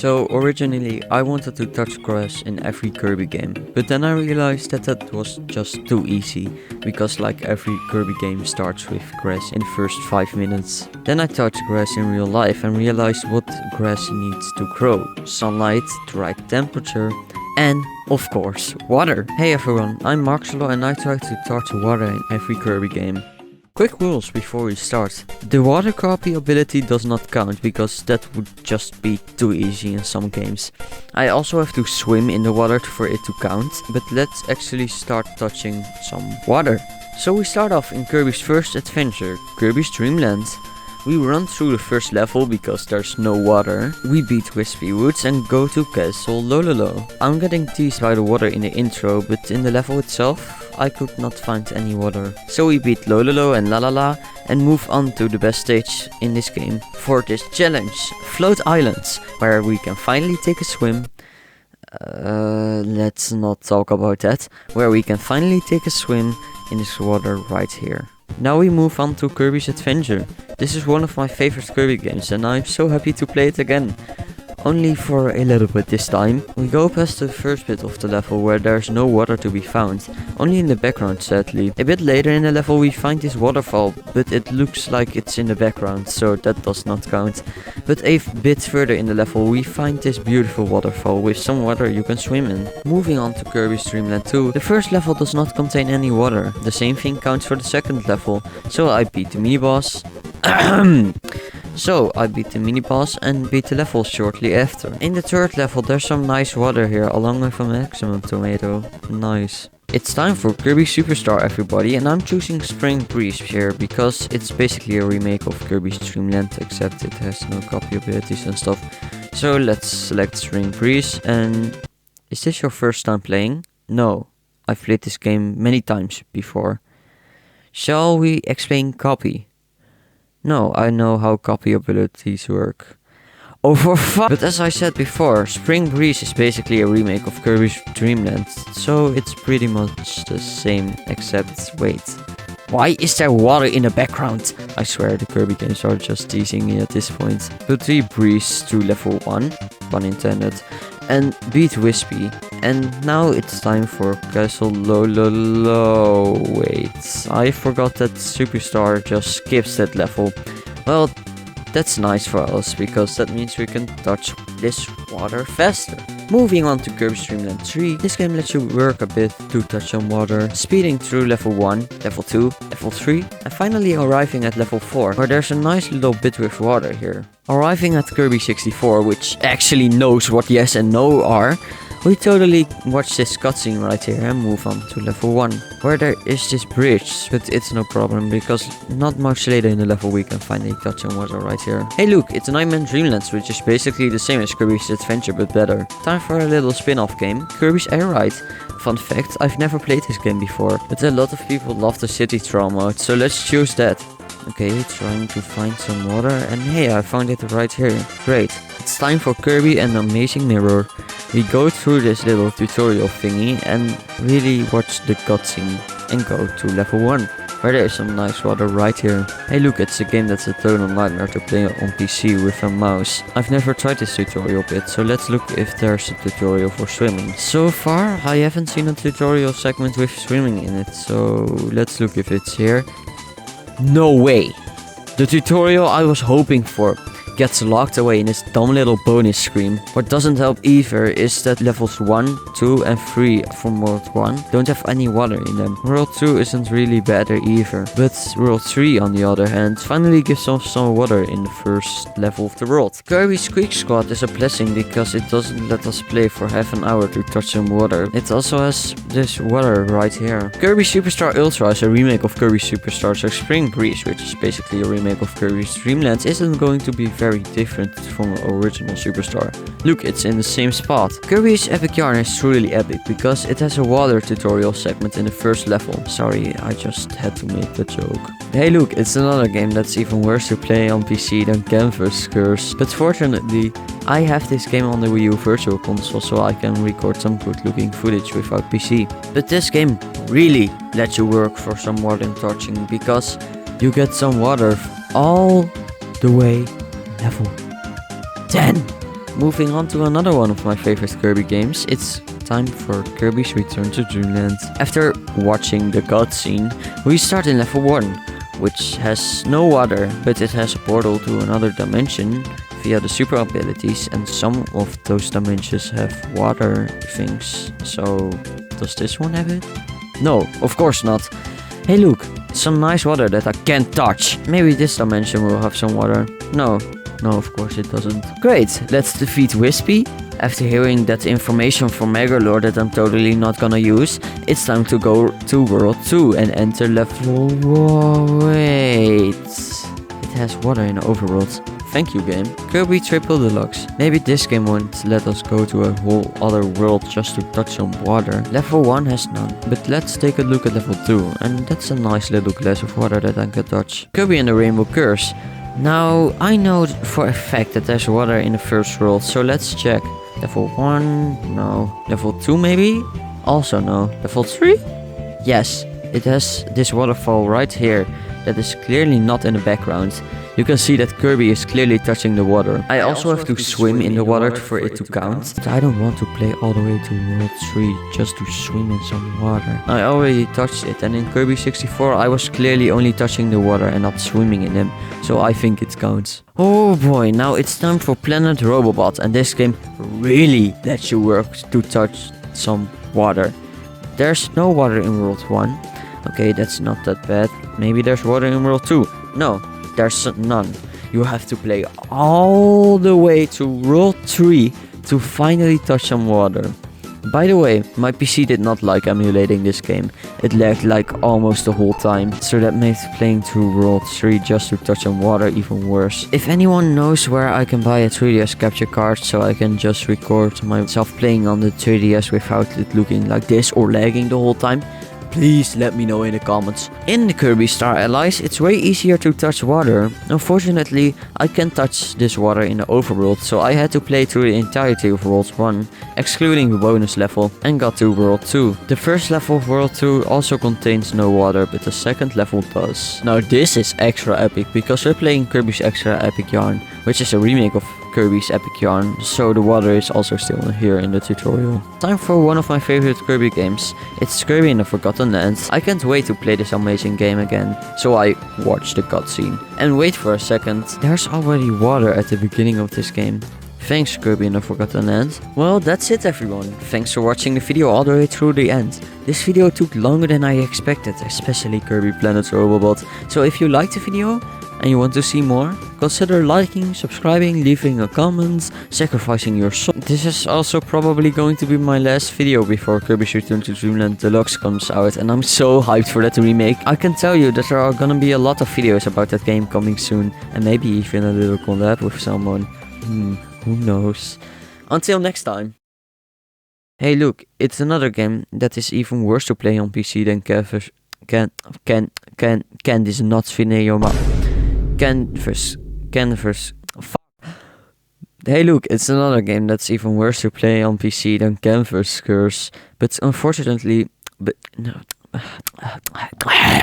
So originally I wanted to touch grass in every Kirby game, but then I realized that that was just too easy, because like every Kirby game starts with grass in the first 5 minutes. Then I touched grass in real life and realized what grass needs to grow: sunlight, the right temperature, and of course water. Hey everyone, I'm Marxolor and I try to touch water in every Kirby game. Quick rules before we start. The water copy ability does not count because that would just be too easy in some games. I also have to swim in the water for it to count, but let's actually start touching some water. So we start off in Kirby's first adventure, Kirby's Dream Land. We run through the first level because there's no water. We beat Wispy Woods and go to Castle Lololo. I'm getting teased by the water in the intro, but in the level itself I could not find any water. So we beat Lololo and Lalala and move on to the best stage in this game for this challenge, Float Islands, where we can finally take a swim. Let's not talk about that. Where we can finally take a swim in this water right here. Now we move on to Kirby's Adventure. This is one of my favorite Kirby games and I'm so happy to play it again. Only for a little bit this time. We go past the first bit of the level where there's no water to be found, only in the background sadly. A bit later in the level we find this waterfall, but it looks like it's in the background, so that does not count. But a bit further in the level we find this beautiful waterfall with some water you can swim in. Moving on to Kirby's Dream Land 2, the first level does not contain any water. The same thing counts for the second level, so I beat the mini-boss. So I beat the mini-boss and beat the level shortly after. In the third level there's some nice water here along with a maximum tomato. Nice. It's time for Kirby Superstar everybody, and I'm choosing Spring Breeze here because it's basically a remake of Kirby's Dream Land, except it has no copy abilities and stuff. So let's select Spring Breeze. And is this your first time playing? No, I've played this game many times before. Shall we explain copy? No, I know how copy abilities work. Oh for fuck! But as I said before, Spring Breeze is basically a remake of Kirby's Dream Land, so it's pretty much the same, except wait. Why is there water in the background? I swear the Kirby games are just teasing me at this point. But we breeze to level 1, pun intended, and beat Wispy. And now it's time for Castle Lololo. Wait, I forgot that Superstar just skips that level. Well, that's nice for us, because that means we can touch this water faster. Moving on to Kirby's Dream Land 3, this game lets you work a bit to touch some water, speeding through level 1, level 2, level 3, and finally arriving at level 4, where there's a nice little bit with water here. Arriving at Kirby 64, which actually knows what yes and no are, we totally watch this cutscene right here and move on to level 1, where there is this bridge, but it's no problem because not much later in the level we can finally touch some water right here. Hey look, it's an 9-man Dreamlands, which is basically the same as Kirby's Adventure but better. Time for a little spin-off game, Kirby's Air Ride. Fun fact, I've never played this game before, but a lot of people love the city trail mode, so let's choose that. Okay, trying to find some water, and hey, I found it right here. Great. It's time for Kirby and the Amazing Mirror. We go through this little tutorial thingy and really watch the cutscene and go to level 1, where there is some nice water right here. Hey look, it's a game that's a total nightmare to play on PC with a mouse. I've never tried this tutorial bit, so let's look if there's a tutorial for swimming. So far, I haven't seen a tutorial segment with swimming in it, so let's look if it's here. No way! The tutorial I was hoping for gets locked away in this dumb little bonus screen. What doesn't help either is that levels 1, 2 and 3 from World 1 don't have any water in them. World 2 isn't really better either, but World 3 on the other hand finally gives us some water in the first level of the world. Kirby's Quick Squad is a blessing because it doesn't let us play for half an hour to touch some water. It also has this water right here. Kirby Superstar Ultra is a remake of Kirby Superstar, so Spring Breeze, which is basically a remake of Kirby's Dream Land, isn't going to be very different from original Superstar. Look, it's in the same spot. Kirby's Epic Yarn is truly epic because it has a water tutorial segment in the first level. Sorry, I just had to make the joke. Hey look, it's another game that's even worse to play on PC than Canvas Curse. But fortunately, I have this game on the Wii U Virtual Console, so I can record some good looking footage without PC. But this game really lets you work for some more than touching, because you get some water all the way level 10. moving on to another one of my favorite Kirby games, it's time for Kirby's Return to Dreamland. After watching the cutscene, we start in level 1, which has no water, but it has a portal to another dimension via the super abilities, and some of those dimensions have water things. So, does this one have it? No, of course not. Hey look, some nice water that I can't touch. Maybe this dimension will have some water. No, of course it doesn't. Great, let's defeat Wispy. After hearing that information from Marxolor that I'm totally not gonna use, it's time to go to World 2 and enter level... Whoa, wait. It has water in the overworld. Thank you, game. Kirby Triple Deluxe. Maybe this game won't let us go to a whole other world just to touch some water. Level 1 has none, but let's take a look at level 2, and that's a nice little glass of water that I can touch. Kirby and the Rainbow Curse. Now, I know for a fact that there's water in the first world, so let's check. Level 1, no. Level 2 maybe? Also no. Level 3? Yes, it has this waterfall right here that is clearly not in the background. You can see that Kirby is clearly touching the water. I also have to swim in the water for it to count. But I don't want to play all the way to World 3 just to swim in some water. I already touched it, and in Kirby 64 I was clearly only touching the water and not swimming in them. So I think it counts. Oh boy, now it's time for Planet Robobot, and this game really lets you work to touch some water. There's no water in World 1. Okay, that's not that bad. Maybe there's water in World 2. No, there's none. You have to play all the way to World 3 to finally touch some water. By the way, my PC did not like emulating this game. It lagged like almost the whole time, so that made playing through World 3 just to touch some water even worse. If anyone knows where I can buy a 3DS capture card so I can just record myself playing on the 3DS without it looking like this or lagging the whole time, please let me know in the comments. In the Kirby Star Allies, it's way easier to touch water. Unfortunately, I can't touch this water in the overworld, so I had to play through the entirety of World 1, excluding the bonus level, and got to World 2. The first level of World 2 also contains no water, but the second level does. Now this is extra epic, because we're playing Kirby's Extra Epic Yarn, which is a remake of Kirby's Epic Yarn, so the water is also still here in the tutorial. Time for one of my favorite Kirby games. It's Kirby in the Forgotten Lands. I can't wait to play this amazing game again, so I watch the cutscene. And wait for a second, there's already water at the beginning of this game. Thanks, Kirby in the Forgotten Land. Well, that's it everyone. Thanks for watching the video all the way through the end. This video took longer than I expected, especially Kirby Planet Robobot. So if you liked the video and you want to see more, consider liking, subscribing, leaving a comment, sacrificing your soul. This is also probably going to be my last video before Kirby's Return to Dreamland Deluxe comes out, and I'm so hyped for that remake. I can tell you that there are gonna be a lot of videos about that game coming soon, and maybe even a little collab with someone. Who knows? Until next time. Hey look, it's another game that is even worse to play on PC than Candy's not Vineyoma. Canvas. Fuck. Hey look, it's another game that's even worse to play on PC than Canvas Curse. But unfortunately, no.